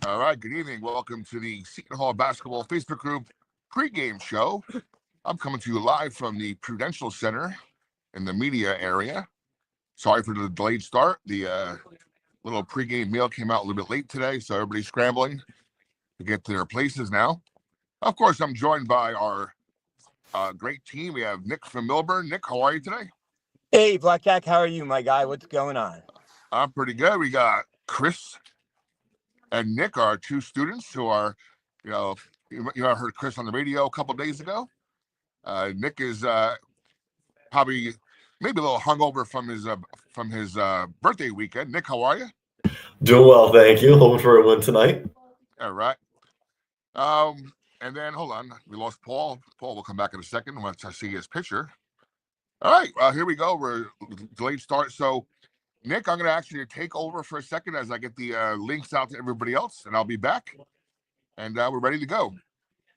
All right, good evening. Welcome to the Seton Hall Basketball Facebook Group pregame show. I'm coming to you live from the Prudential Center in the media area. Sorry for the delayed start. The little pregame meal came out a little bit late today, so everybody's scrambling to get to their places now. Of course, I'm joined by our great team. We have Nick from Milburn. Nick, how are you today? Hey, Blackjack, how are you, my guy? What's going on? I'm pretty good. We got Chris and Nick, our two students who are, I heard Chris on the radio a couple of days ago. Nick is probably maybe a little hungover from his birthday weekend. Nick, how are you? Doing well, thank you. Hoping for a win tonight. All right. And then hold on, we lost Paul. Paul will come back in a second once I see his picture. All right, here we go. We're delayed start. So, Nick, I'm going to ask you to take over for a second as I get the links out to everybody else, and I'll be back. And we're ready to go.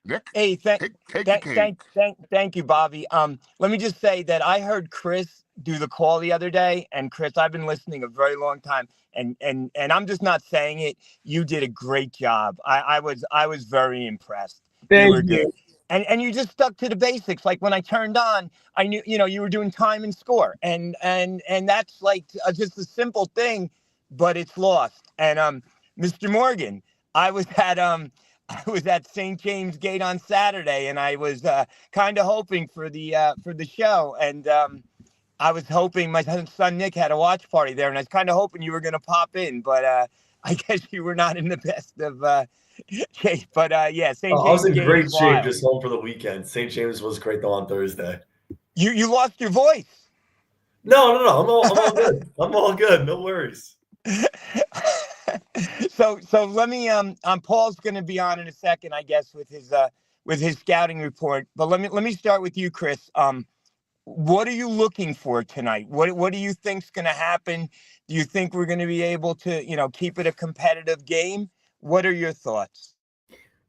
Nick, Hey, take the cake. thank you, Bobby. Let me just say that I heard Chris do the call the other day, and Chris, I've been listening a very long time, and I'm just not saying it. You did a great job. I was very impressed. Thank you were you. good. And you just stuck to the basics. Like when I turned on, I knew you were doing time and score, and that's like just a simple thing, but it's lost. And Mr. Morgan, I was at St. James Gate on Saturday, and I was kind of hoping for the show, and I was hoping my son Nick had a watch party there, and I was kind of hoping you were going to pop in, but I guess you were not in the best of shape. But yeah, St. James. I was in Gate great is shape, wild. just home for the weekend. St. James was great though on Thursday. You lost your voice. No. I'm all good. I'm all good. No worries. So let me Paul's going to be on in a second, I guess, with his scouting report. But let me start with you, Chris. What are you looking for tonight? What do you think's going to happen? Do you think we're going to be able to keep it a competitive game? What are your thoughts?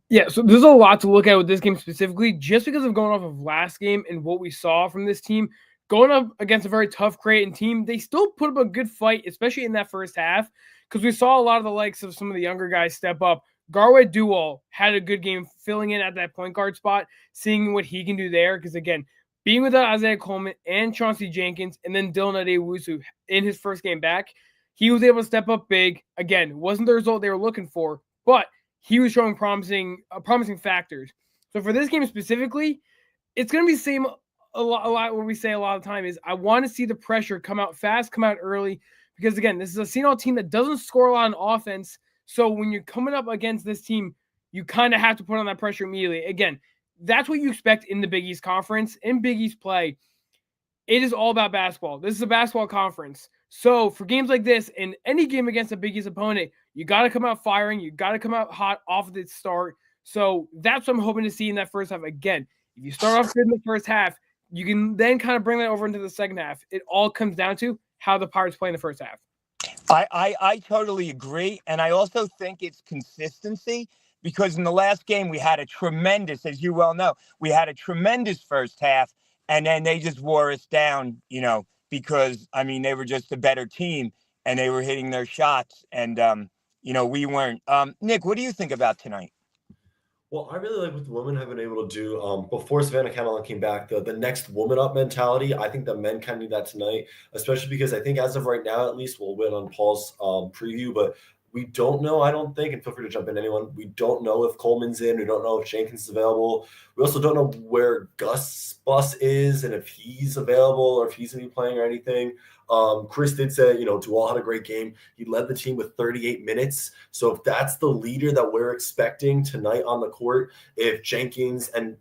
Yeah, so there's a lot to look at with this game specifically, just because of going off of last game and what we saw from this team. Going up against a very tough Creighton team, they still put up a good fight, especially in that first half, because we saw a lot of the likes of some of the younger guys step up. Garway Dual had a good game filling in at that point guard spot, seeing what he can do there, because again, being without Isaiah Coleman and Chauncey Jenkins and then Dylan Adewusu in his first game back, he was able to step up big. Again, wasn't the result they were looking for, but he was showing promising factors. So for this game specifically, it's going to be the same a lot what we say a lot of the time is I want to see the pressure come out fast, come out early, because again, this is a Seton team that doesn't score a lot on offense. So when you're coming up against this team, you kind of have to put on that pressure immediately. Again, that's what you expect in the Big East Conference. In Big East play, it is all about basketball. This is a basketball conference. So for games like this, in any game against a Big East opponent, you got to come out firing. You got to come out hot off the start. So that's what I'm hoping to see in that first half. Again, if you start off good in the first half, you can then kind of bring that over into the second half. It all comes down to how the Pirates play in the first half. I totally agree. And I also think it's consistency, because in the last game we had a tremendous, as you well know, we had a tremendous first half, and then they just wore us down, because, I mean, they were just a better team and they were hitting their shots, and, we weren't. Nick, what do you think about tonight? Well, I really like what the women have been able to do. Before Savannah Cameron came back, the next woman up mentality, I think the men kind of need that tonight, especially because I think as of right now, at least, we'll win on Paul's preview, but we don't know, I don't think, and feel free to jump in, anyone. We don't know if Coleman's in. We don't know if Jenkins is available. We also don't know where Gus Bus is and if he's available or if he's going to be playing or anything. Chris did say, Dual had a great game. He led the team with 38 minutes. So if that's the leader that we're expecting tonight on the court, if Jenkins and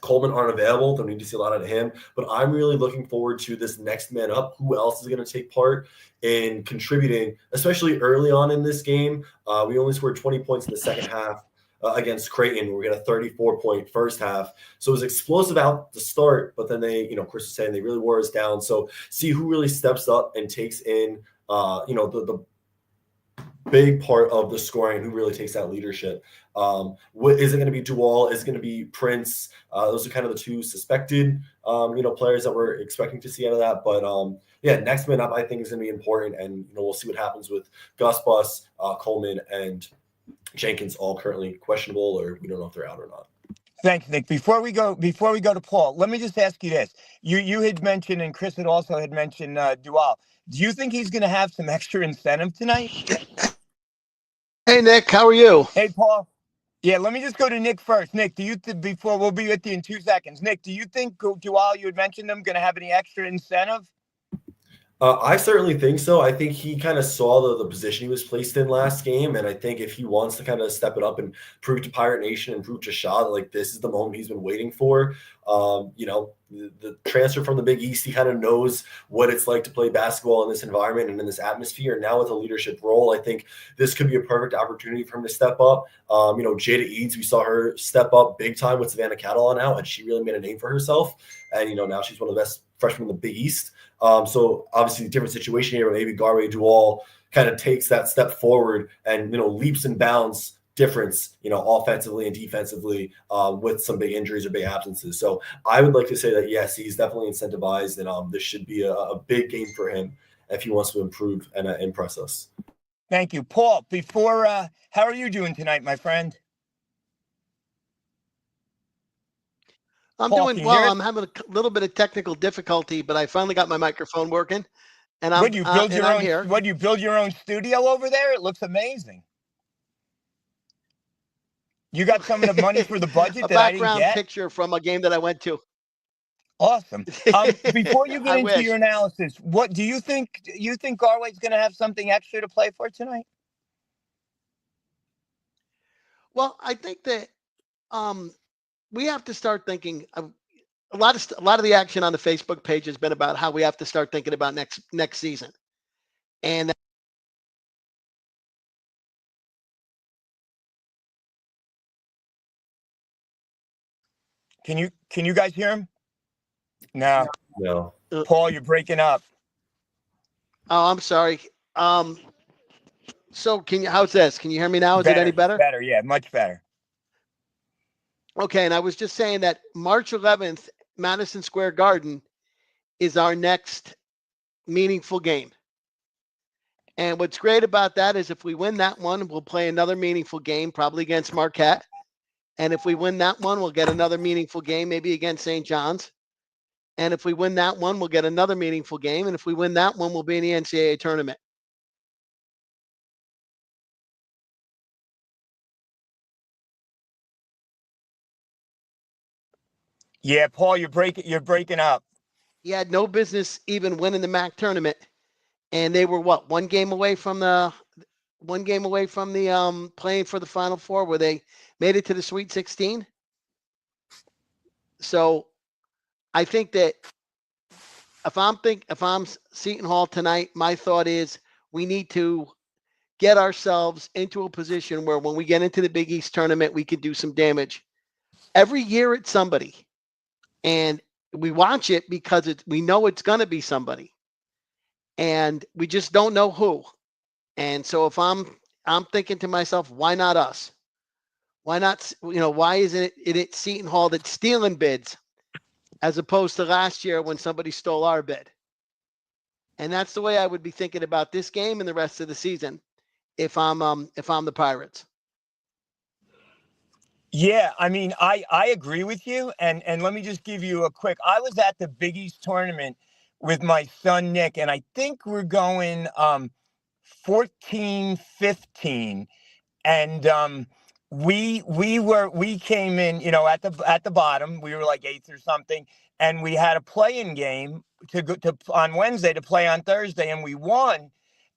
Coleman aren't available, then we need to see a lot out of him. But I'm really looking forward to this next man up. Who else is going to take part in contributing, especially early on in this game? We only scored 20 points in the second half against Creighton. We got a 34-point first half. So it was explosive out the start, but then they, Chris was saying they really wore us down. So see who really steps up and takes in, the big part of the scoring, who really takes that leadership. What is it going to be? Dual? Is it going to be Prince? Those are kind of the two suspected, players that we're expecting to see out of that. But next man up, I think, is going to be important, and we'll see what happens with Gus Bus, Coleman, and Jenkins all currently questionable, or we don't know if they're out or not. Thanks, Nick. Before we go to Paul, let me just ask you this. You had mentioned, and Chris had also had mentioned Duval. Do you think he's going to have some extra incentive tonight? Hey, Nick, how are you? Hey, Paul. Yeah, let me just go to Nick first. Nick, do you before we'll be with you in 2 seconds. Nick, do you think Duval, you had mentioned them, going to have any extra incentive? I certainly think so. I think he kind of saw the position he was placed in last game, and I think if he wants to kind of step it up and prove to Pirate Nation and prove to Shaw that like this is the moment he's been waiting for, the transfer from the Big East, he kind of knows what it's like to play basketball in this environment and in this atmosphere. Now with a leadership role, I think this could be a perfect opportunity for him to step up. Jada Eads, we saw her step up big time with Savannah Catalan out, and she really made a name for herself. And now she's one of the best freshmen in the Big East. So obviously, different situation here. Maybe Garway Duval kind of takes that step forward and leaps and bounds difference, offensively and defensively, with some big injuries or big absences. So I would like to say that yes, he's definitely incentivized, and this should be a big game for him if he wants to improve and impress us. Thank you, Paul. Before, how are you doing tonight, my friend? I'm Paul, doing can you hear well. us? I'm having a little bit of technical difficulty, but I finally got my microphone working, and I'm What do you build your own? here. What do you build your own studio over there? It looks amazing. You got some of the money for the budget A that I didn't background get? picture from a game that I went to. Awesome. Before you get I into wish. your analysis, what do you think? You think Garway's going to have something extra to play for tonight? Well, I think that we have to start thinking of a lot of the action on the Facebook page has been about how we have to start thinking about next season. And Can you guys hear him? No. No. Paul, you're breaking up. oh, I'm sorry. So how's this? Can you hear me now? Is it any better? Better, yeah, much better. Okay, and I was just saying that March 11th, Madison Square Garden is our next meaningful game. And what's great about that is if we win that one, we'll play another meaningful game, probably against Marquette. And if we win that one, we'll get another meaningful game, maybe against St. John's. And if we win that one, we'll get another meaningful game. And if we win that one, we'll be in the NCAA tournament. Yeah, Paul, you're breaking up. He had no business even winning the MAC tournament. And they were what, one game away from the playing for the Final Four, where they made it to the Sweet 16. So I think that if I'm Seton Hall tonight, my thought is we need to get ourselves into a position where when we get into the Big East tournament, we can do some damage. Every year it's somebody. And we watch it because we know it's going to be somebody. And we just don't know who. And so if I'm thinking to myself, why not us? Why not, why isn't it Seton Hall that's stealing bids as opposed to last year when somebody stole our bid? And that's the way I would be thinking about this game and the rest of the season if I'm the Pirates. Yeah, I mean, I agree with you. And let me just give you I was at the Big East tournament with my son, Nick, and I think we're going 14-15. And we came in, at the bottom. We were like 8th or something. And we had a play-in game to go to on Wednesday to play on Thursday, and we won.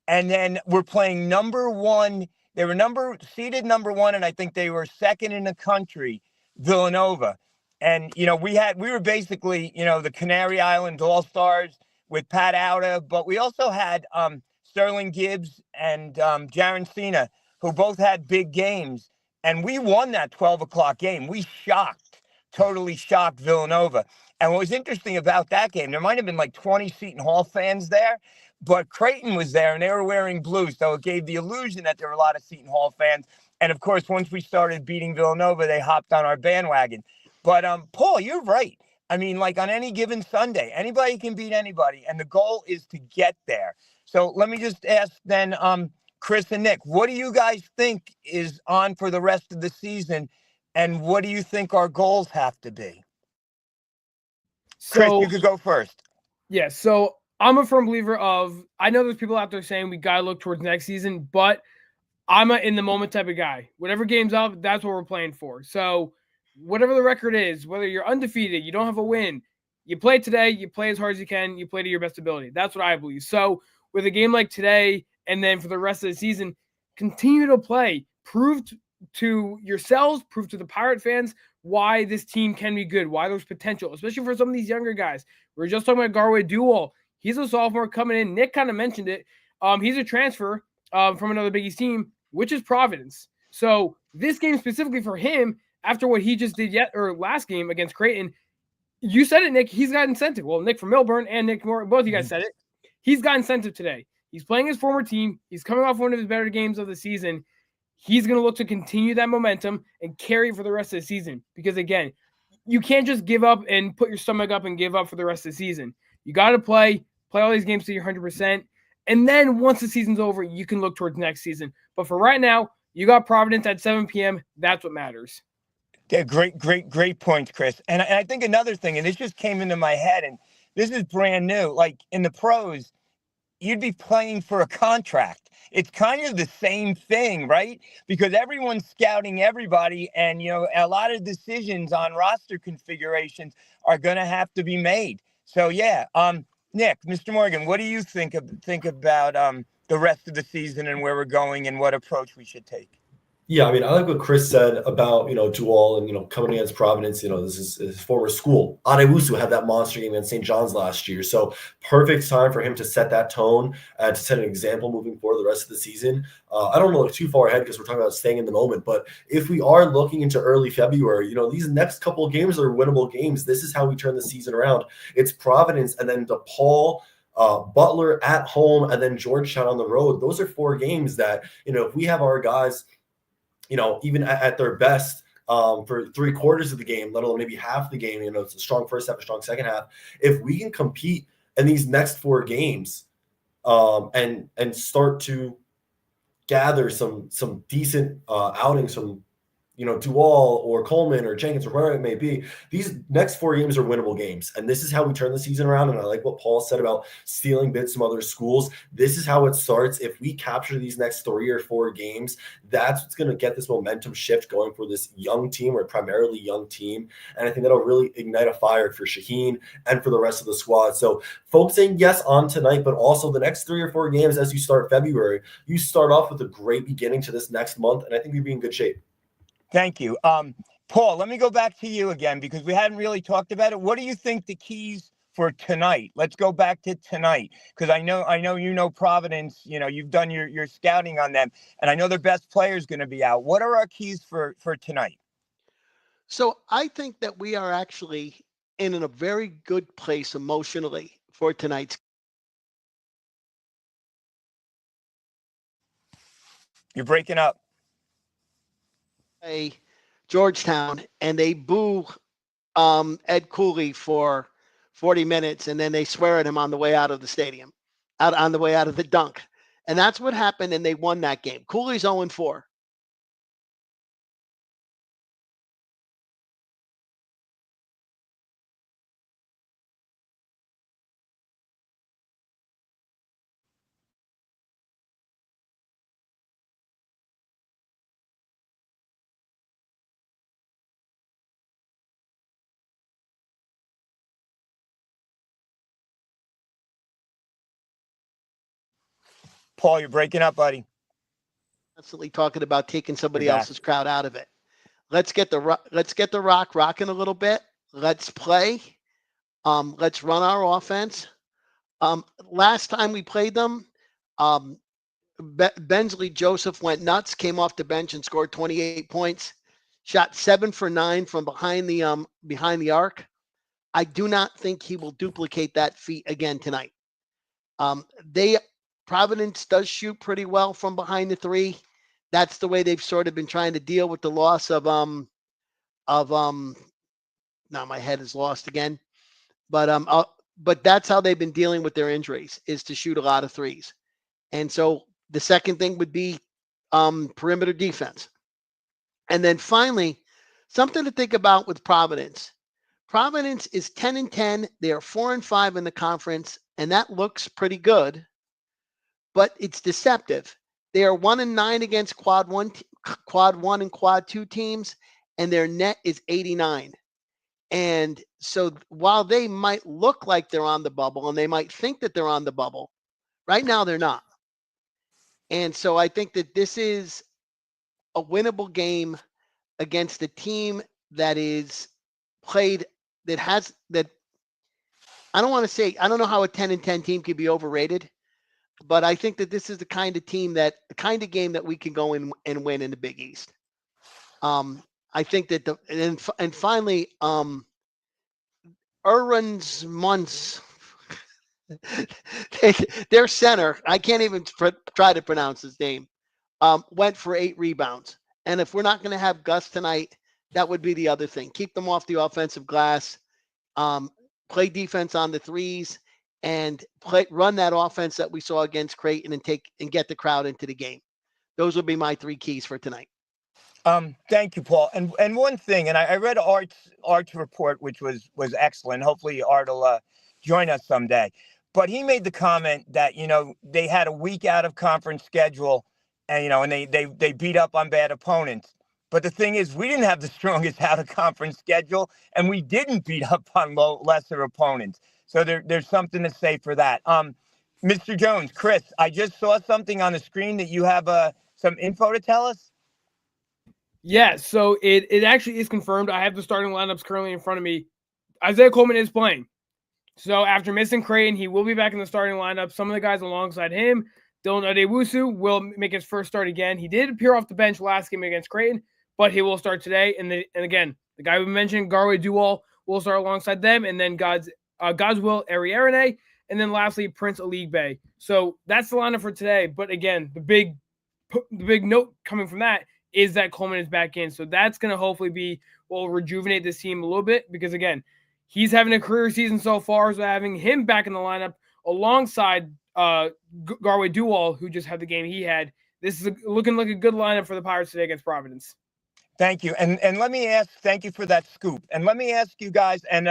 And then we're playing number one. They were seeded number one, and I think they were second in the country, Villanova. And we were basically the Canary Islands All-Stars with Pat Outa, but we also had Sterling Gibbs and Jaren Cena, who both had big games, and we won that 12 o'clock game. We totally shocked Villanova. And what was interesting about that game, there might have been like 20 Seton Hall fans there, but Creighton was there and they were wearing blue. So it gave the illusion that there were a lot of Seton Hall fans. And of course, once we started beating Villanova, they hopped on our bandwagon. But Paul, you're right. I mean, like on any given Sunday, anybody can beat anybody. And the goal is to get there. So let me just ask then, Chris and Nick, what do you guys think is on for the rest of the season, and what do you think our goals have to be? Chris, So you could go first. yeah, so I'm a firm believer of. I know there's people out there saying we gotta look towards next season, but I'm a in the moment type of guy. Whatever game's up, that's what we're playing for. So whatever the record is, whether you're undefeated, you don't have a win, you play today, you play as hard as you can, you play to your best ability. That's what I believe. So with a game like today, and then for the rest of the season, continue to play. Prove to yourselves, prove to the Pirate fans why this team can be good, why there's potential, especially for some of these younger guys. We were just talking about Garway Dual. He's a sophomore coming in. Nick kind of mentioned it. He's a transfer from another Big East team, which is Providence. So this game specifically for him, after what he just did last game against Creighton, you said it, Nick. He's got incentive. Well, Nick from Milburn and Nick Moore, both of you guys said it. He's got incentive today. He's playing his former team. He's coming off one of his better games of the season. He's going to look to continue that momentum and carry it for the rest of the season. Because, again, you can't just give up and put your stomach up and give up for the rest of the season. You got to play all these games to your 100%. And then once the season's over, you can look towards next season. But for right now, you got Providence at 7 p.m. That's what matters. Yeah, great points, Chris. And I think another thing, and this just came into my head, and this is brand new. Like in the pros, you'd be playing for a contract. It's kind of the same thing, right? Because everyone's scouting everybody, and a lot of decisions on roster configurations are going to have to be made. So yeah, Nick, Mr. Morgan, what do you think about the rest of the season and where we're going and what approach we should take? Yeah, I mean, I like what Chris said about, Dual and, coming against Providence. This is his former school. Adewusu had that monster game against St. John's last year. So perfect time for him to set that tone and to set an example moving forward the rest of the season. I don't want to look too far ahead because we're talking about staying in the moment. But if we are looking into early February, these next couple of games are winnable games. This is how we turn the season around. It's Providence and then DePaul, Butler at home, and then Georgetown on the road. Those are 4 games that, if we have our guys – even at their best for 3/4 of the game, let alone maybe half the game, it's a strong first half, a strong second half. If we can compete in these next 4 games and start to gather some decent outings from Dual or Coleman or Jenkins or wherever it may be, these next 4 games are winnable games. And this is how we turn the season around. And I like what Paul said about stealing bits from other schools. This is how it starts. If we capture these next 3 or 4 games, that's what's going to get this momentum shift going for this young team, or primarily young team. And I think that'll really ignite a fire for Shaheen and for the rest of the squad. So focusing, yes, on tonight, but also the next 3 or 4 games as you start February, you start off with a great beginning to this next month. And I think we'd be in good shape. Thank you. Paul, let me go back to you again because we hadn't really talked about it. What do you think the keys for tonight? Let's go back to tonight because I know Providence, you've done your scouting on them, and I know their best player is going to be out. What are our keys for tonight? So I think that we are actually in a very good place emotionally for tonight's. You're breaking up. Georgetown, and they boo Ed Cooley for 40 minutes, and then they swear at him on the way out of the stadium, on the way out of the dunk. And that's what happened, and they won that game. Cooley's 0-4. Paul, you're breaking up, buddy. Constantly talking about taking somebody else's crowd out of it. Let's get the rock rocking a little bit. Let's play. Let's run our offense. Last time we played them, Bensley Joseph went nuts, came off the bench and scored 28 points. Shot 7 for 9 from behind the arc. I do not think he will duplicate that feat again tonight. Providence does shoot pretty well from behind the 3. That's the way they've sort of been trying to deal with the loss of now my head is lost again. But that's how they've been dealing with their injuries, is to shoot a lot of 3s. And so The second thing would be perimeter defense. And then finally, something to think about with Providence. Providence is 10-10. They are 4-5 in the conference, and that looks pretty good, but it's deceptive. They are 1-9 against quad one and quad two teams, and their net is 89. And so while they might look like they're on the bubble and they might think that they're on the bubble, right now they're not. And so I think that this is a winnable game against a team that is played that has that. I don't want to say, I don't know how a 10-10 team could be overrated, but I think that this is the kind of game that we can go in and win in the Big East. I think that and finally, Erwin's Munz, their center, I can't even try to pronounce his name, went for 8 rebounds. And if we're not going to have Gus tonight, that would be the other thing. Keep them off the offensive glass, play defense on the threes, and run that offense that we saw against Creighton and get the crowd into the game. Those would be my 3 keys for tonight. Thank you, Paul. And one thing, and I read Art's report, which was excellent. Hopefully Art will join us someday. But he made the comment that, they had a week out of conference schedule and, and they beat up on bad opponents. But the thing is, we didn't have the strongest out of conference schedule, and we didn't beat up on lesser opponents. So there's something to say for that. Mr. Jones, Chris, I just saw something on the screen that you have some info to tell us. Yeah, so it actually is confirmed. I have the starting lineups currently in front of me. Isaiah Coleman is playing. So after missing Creighton, he will be back in the starting lineup. Some of the guys alongside him, Dylan Adewusu, will make his first start again. He did appear off the bench last game against Creighton, but he will start today. And again, the guy we mentioned, Garwe Duwal, will start alongside them. And then Godswill Ariarene. And then lastly, Prince Aligbe. So that's the lineup for today. But again, the big note coming from that is that Coleman is back in. So that's going to hopefully will rejuvenate this team a little bit because, again, he's having a career season so far. So having him back in the lineup alongside Garwe Duwal, who just had the game he had, this is looking like a good lineup for the Pirates today against Providence. Thank you. And let me thank you for that scoop. And let me ask you guys, and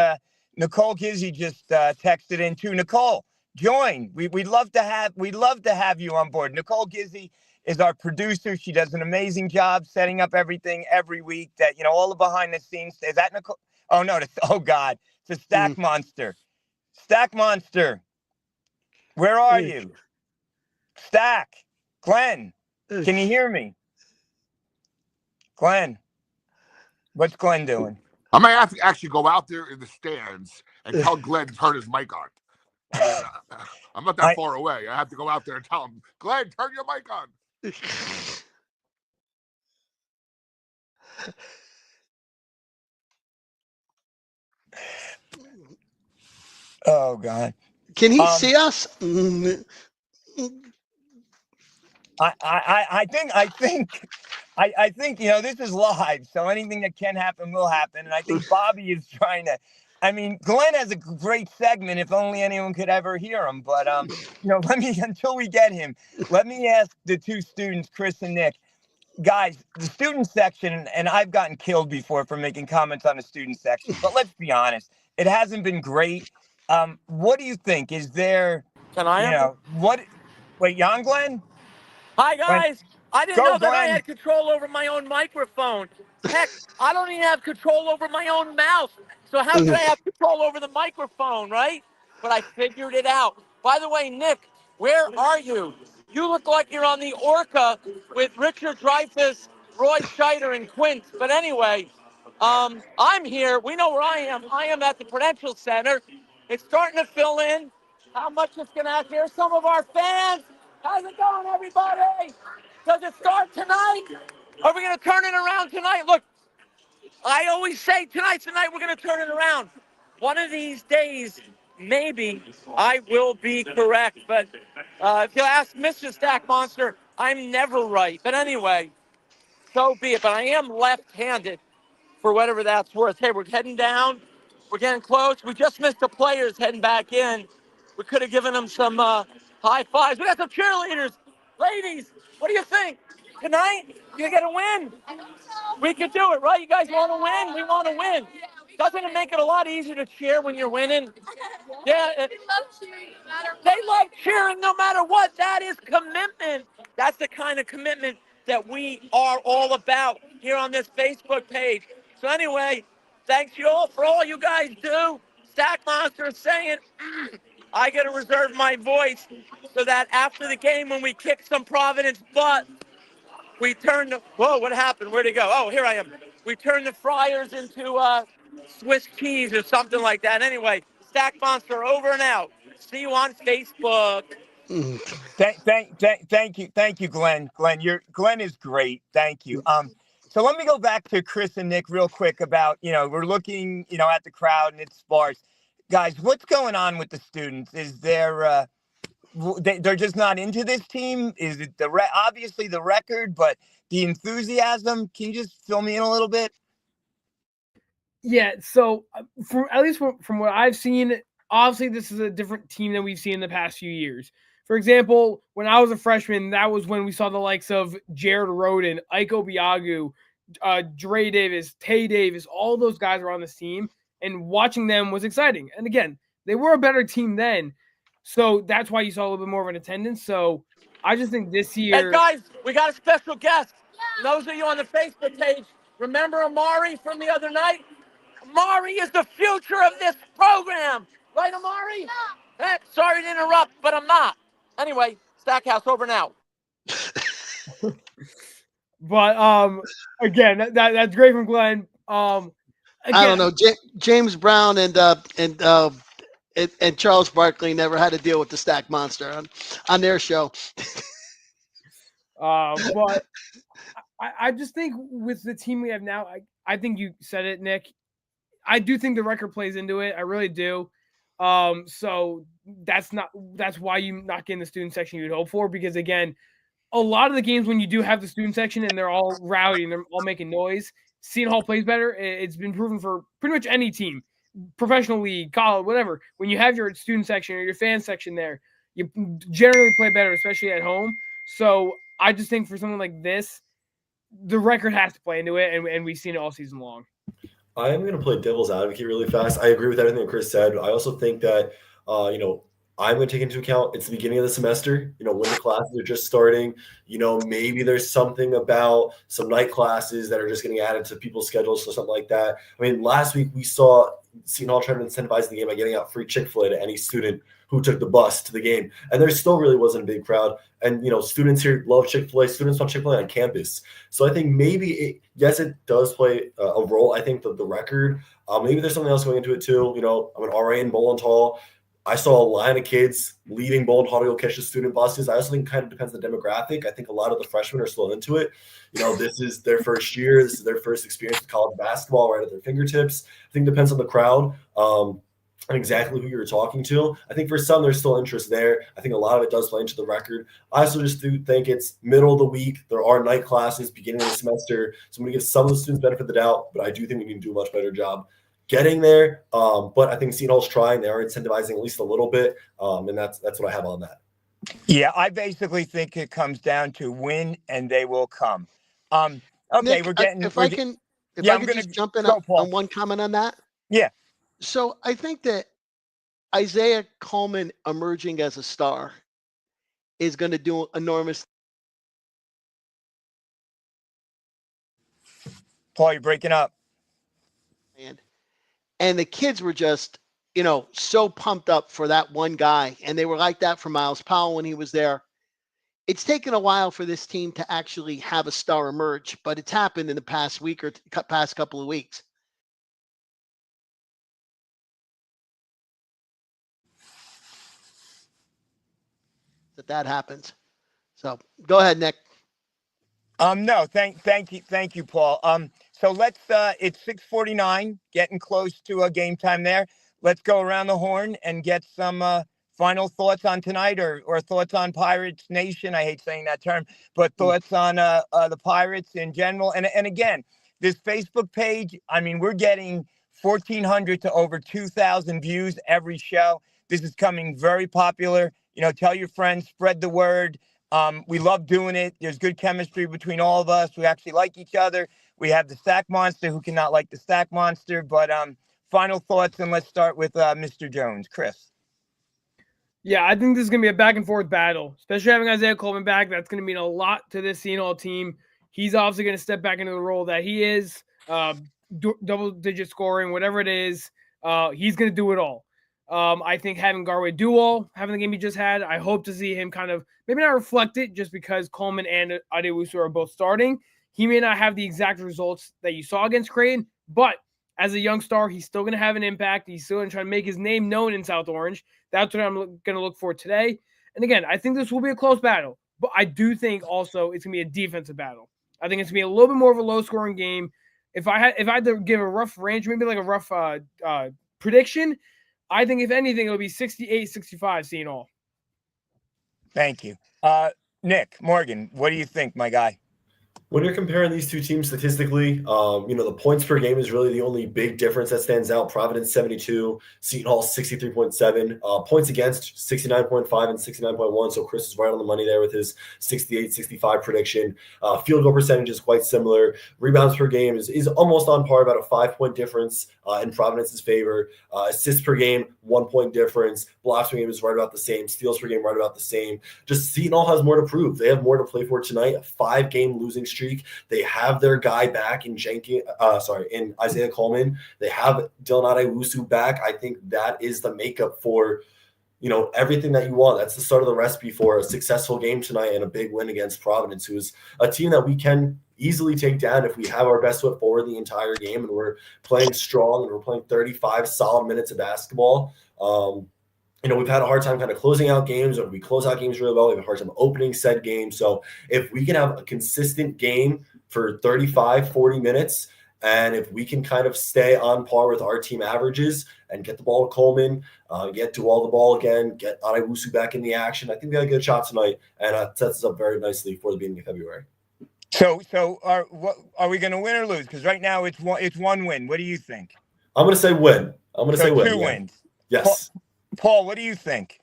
Nicole Gizzy just texted in too. Nicole, join. We'd love to have you on board. Nicole Gizzy is our producer. She does an amazing job setting up everything every week. That all the behind the scenes. Is that Nicole? Oh no! Oh God! It's a Stack Monster. Stack Monster. Where are you? Stack. Glenn. Can you hear me? Glenn. What's Glenn doing? I might have to actually go out there in the stands and tell Glenn to turn his mic on. I'm not that far away. I have to go out there and tell him, Glenn, turn your mic on. Oh God! Can he see us? I think this is live, so anything that can happen will happen. And I think Bobby is trying to. I mean, Glenn has a great segment. If only anyone could ever hear him. But until we get him, let me ask the 2 students, Chris and Nick. Guys, the student section, and I've gotten killed before for making comments on the student section, but let's be honest, it hasn't been great. What do you think? Is there, wait, Jan Glenn? Hi, guys. I didn't know that I Glenn. had control over my own microphone. Heck, I don't even have control over my own mouth. So how can I have control over the microphone, right? But I figured it out. By the way, Nick, where are you? You look like you're on the Orca with Richard Dreyfuss, Roy Scheider, and Quint. But anyway, I'm here. We know where I am. I am at the Prudential Center. It's starting to fill in. How much it's going to have here? Some of our fans. How's it going, everybody? Does it start tonight? Are we going to turn it around tonight? Look, I always say tonight, we're going to turn it around. One of these days, maybe I will be correct. But if you ask Mr. Stack Monster, I'm never right. But anyway, so be it. But I am left-handed for whatever that's worth. Hey, we're heading down. We're getting close. We just missed the players heading back in. We could have given them some high fives. We got some cheerleaders. Ladies, what do you think? Tonight, you get a win. We could do it, right? You guys want to win? We want to win. Doesn't it make it a lot easier to cheer when you're winning? Yeah. They love cheering no matter what. That is commitment. That's the kind of commitment that we are all about here on this Facebook page. So anyway, thanks you all for all you guys do. Stack Monster is saying, I got to reserve my voice so that after the game when we kick some Providence butt, we turn the, whoa, what happened? Where'd he go? Oh, here I am. We turn the Friars into Swiss cheese or something like that. Anyway, Stack Monster over and out. See you on Facebook. Thank you, Glenn. Glenn is great. Thank you. So let me go back to Chris and Nick real quick about, we're looking, at the crowd and it's sparse. Guys, what's going on with the students? Is there, they're just not into this team? Is it obviously the record, but the enthusiasm? Can you just fill me in a little bit? Yeah, so at least from what I've seen, obviously this is a different team than we've seen in the past few years. For example, when I was a freshman, that was when we saw the likes of Jared Roden, Ike Obiagu, Dre Davis, Tay Davis, all those guys were on this team, and watching them was exciting. And again, they were a better team then, so that's why you saw a little bit more of an attendance. So I just think this year... And guys, we got a special guest. Those of you on the Facebook page, remember Amari from the other night? Amari is the future of this program. Right, Amari? Yeah. Sorry to interrupt, but I'm not. Anyway, Stackhouse over now. But again, that's great from Glenn. Again, I don't know. James Brown and Charles Barkley never had to deal with the Stack Monster on their show. But I just think with the team we have now, I think you said it, Nick. I do think the record plays into it. I really do. So that's why you not get in the student section you'd hope for, because again, a lot of the games when you do have the student section and they're all rowdy and they're all making noise, Seton Hall plays better. It's been proven for pretty much any team, professional league, college, whatever. When you have your student section or your fan section there, you generally play better, especially at home. So I just think for something like this, the record has to play into it, and we've seen it all season long. I am going to play devil's advocate really fast. I agree with everything that Chris said. I also think that, I'm going to take into account it's the beginning of the semester, when the classes are just starting, maybe there's something about some night classes that are just getting added to people's schedules or something like that. I mean, last week we saw Seton Hall trying to incentivize the game by getting out free Chick-fil-A to any student who took the bus to the game. And there still really wasn't a big crowd. And, students here love Chick-fil-A. Students want Chick-fil-A on campus. So I think maybe, yes, it does play a role. I think that the record, maybe there's something else going into it too. I'm an RA in Bowling Hall. I saw a line of kids leaving Bowling Hall to go catch the student buses. I also think it kind of depends on the demographic. I think a lot of the freshmen are still into it. This is their first year. This is their first experience with college basketball right at their fingertips. I think it depends on the crowd. And exactly who you're talking to. I think for some, there's still interest there. I think a lot of it does play into the record. I also just do think it's middle of the week. There are night classes beginning of the semester. So I'm going to give some of the students benefit of the doubt, but I do think we can do a much better job getting there. But I think Seton Hall's trying. They are incentivizing at least a little bit. And that's what I have on that. Yeah, I basically think it comes down to win and they will come. Okay, Nick, we're getting. If I can just jump in on one comment on that. Yeah. So I think that Isaiah Coleman emerging as a star is going to do enormous. Paul, you're breaking up. And the kids were just, so pumped up for that one guy. And they were like that for Miles Powell when he was there. It's taken a while for this team to actually have a star emerge, but it's happened in the past week or past couple of weeks. That happens. So go ahead, Nick. No, thank you, Paul. So let's it's 6:49, getting close to a game time there. Let's go around the horn and get some final thoughts on tonight or thoughts on Pirates Nation. I hate saying that term, but thoughts on the Pirates in general. And again, this Facebook page, I mean, we're getting 1,400 to over 2,000 views every show. This is coming very popular. Tell your friends, spread the word. We love doing it. There's good chemistry between all of us. We actually like each other. We have the Stack Monster who cannot like the Stack Monster. But final thoughts, and let's start with Mr. Jones. Chris. Yeah, I think this is going to be a back and forth battle, especially having Isaiah Coleman back. That's going to mean a lot to this Seton Hall team. He's obviously going to step back into the role that he is, double-digit scoring, whatever it is. He's going to do it all. I think having Garway do all, having the game he just had, I hope to see him kind of maybe not reflect it just because Coleman and Adewusu are both starting. He may not have the exact results that you saw against Creighton, but as a young star, he's still going to have an impact. He's still going to try to make his name known in South Orange. That's what I'm going to look for today. And again, I think this will be a close battle, but I do think also it's going to be a defensive battle. I think it's going to be a little bit more of a low-scoring game. If I had to give a rough range, maybe like a rough prediction, I think if anything, it'll be 68-65 Seton Hall. Thank you. Nick, Morgan, what do you think, my guy? When you're comparing these two teams statistically, the points per game is really the only big difference that stands out. Providence 72, Seton Hall 63.7, points against 69.5 and 69.1. So Chris is right on the money there with his 68-65 prediction. Field goal percentage is quite similar. Rebounds per game is almost on par, about a 5-point difference in Providence's favor. Assists per game, 1 point difference. Blocks per game is right about the same. Steals per game, right about the same. Just Seton Hall has more to prove. They have more to play for tonight. A 5-game losing streak. They have their guy back in in Isaiah Coleman. They have Dylan Adewusu back. I think that is the makeup for, everything that you want. That's the start of the recipe for a successful game tonight and a big win against Providence, who is a team that we can easily take down if we have our best foot forward the entire game and we're playing strong and we're playing 35 solid minutes of basketball. We've had a hard time kind of closing out games, or we close out games really well. We have a hard time opening said games. So if we can have a consistent game for 35, 40 minutes, and if we can kind of stay on par with our team averages and get the ball to Coleman, get Dual the ball again, get Adewusu back in the action, I think we got a good shot tonight, and sets us up very nicely for the beginning of February. So are we going to win or lose? Because right now it's one win. What do you think? I'm going to say win. I'm going to say win. 2 wins. Yes. Paul, what do you think?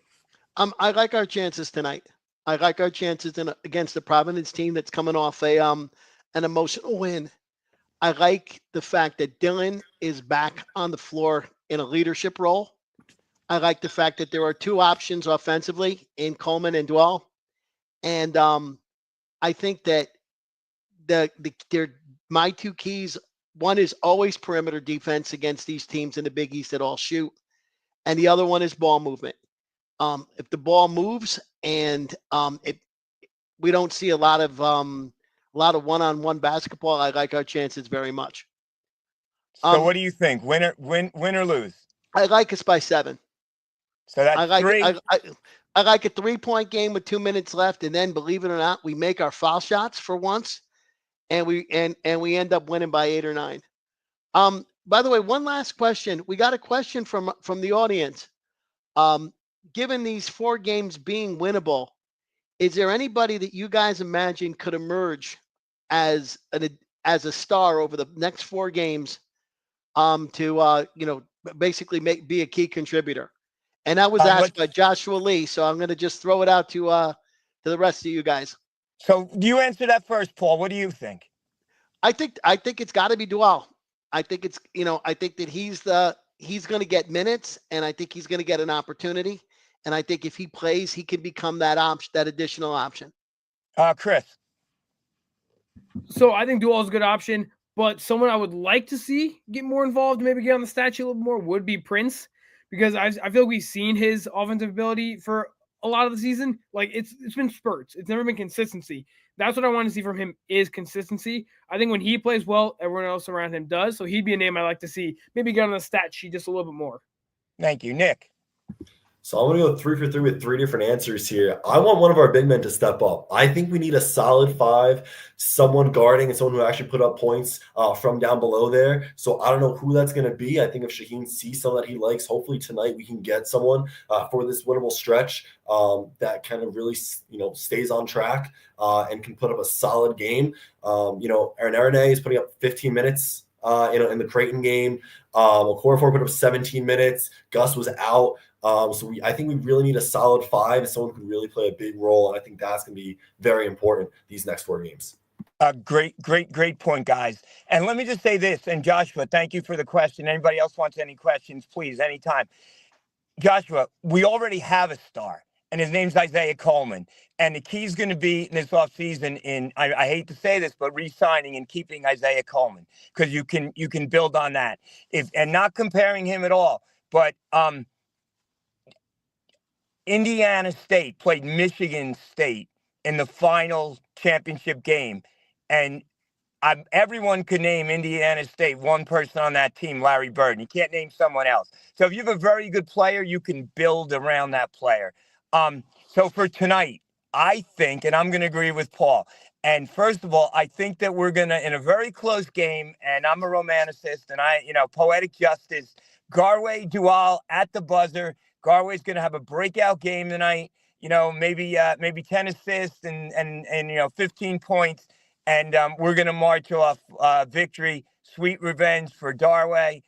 I like our chances tonight. I like our chances against the Providence team that's coming off an emotional win. I like the fact that Dylan is back on the floor in a leadership role. I like the fact that there are 2 options offensively in Coleman and Dwell. And I think that they're my 2 keys. One is always perimeter defense against these teams in the Big East that all shoot. And the other one is ball movement. If the ball moves and we don't see a lot of one-on-one basketball, I like our chances very much. So what do you think? Win or lose? I like us by 7. So that's I like 3. I like a 3-point game with 2 minutes left, and then believe it or not, we make our foul shots for once, and we end up winning by 8 or 9. By the way, one last question. We got a question from the audience. Given these 4 games being winnable, is there anybody that you guys imagine could emerge as a star over the next 4 games to basically be a key contributor? And that was asked by Joshua Lee, so I'm going to just throw it out to the rest of you guys. So you answer that first, Paul. What do you think? I think it's got to be Dual. I think it's I think that he's going to get minutes, and I think he's going to get an opportunity, and I think if he plays, he can become that additional option. Chris. So I think Dual is a good option, but someone I would like to see get more involved, maybe get on the stat sheet a little more, would be Prince, because I feel like we've seen his offensive ability for a lot of the season. Like it's been spurts. It's never been consistency. That's what I want to see from him is consistency. I think when he plays well, everyone else around him does. So he'd be a name I like to see. Maybe get on the stat sheet just a little bit more. Thank you, Nick. So I'm going to go 3 for 3 with 3 different answers here. I want one of our big men to step up. I think we need a solid 5, someone guarding and someone who actually put up points from down below there. So I don't know who that's going to be. I think if Shaheen sees someone that he likes, hopefully tonight we can get someone for this winnable stretch that kind of really, stays on track and can put up a solid game. Aaron Aronay is putting up 15 minutes in the Creighton game. Okorafor put up 17 minutes. Gus was out. I think we really need a solid 5, someone who can really play a big role. And I think that's going to be very important these next 4 games. Great point, guys. And let me just say this, and Joshua, thank you for the question. Anybody else wants any questions, please, anytime. Joshua, we already have a star, and his name's Isaiah Coleman. And the key is going to be in this offseason I hate to say this, but re-signing and keeping Isaiah Coleman, because you can build on that. And not comparing him at all, but Indiana State played Michigan State in the final championship game, and everyone could name Indiana State, one person on that team, Larry Bird, and you can't name someone else. So if you have a very good player, you can build around that player. So for tonight, I think, and I'm going to agree with Paul, and first of all, I think that we're going to, in a very close game, and I'm a romanticist, and poetic justice, Garway Dual at the buzzer. Garway's going to have a breakout game tonight, maybe 10 assists and 15 points. And we're going to march off victory, sweet revenge for Garway.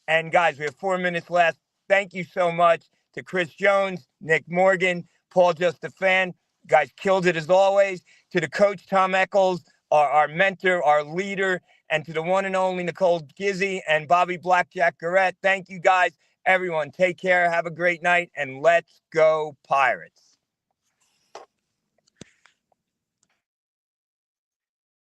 And guys, we have 4 minutes left. Thank you so much to Chris Jones, Nick Morgan, Paul Just a Fan. Guys, killed it as always. To the coach, Tom Eccles, our mentor, our leader, and to the one and only Nicole Gizzi and Bobby Blackjack Garrett. Thank you, guys. Everyone, take care. Have a great night, and let's go Pirates.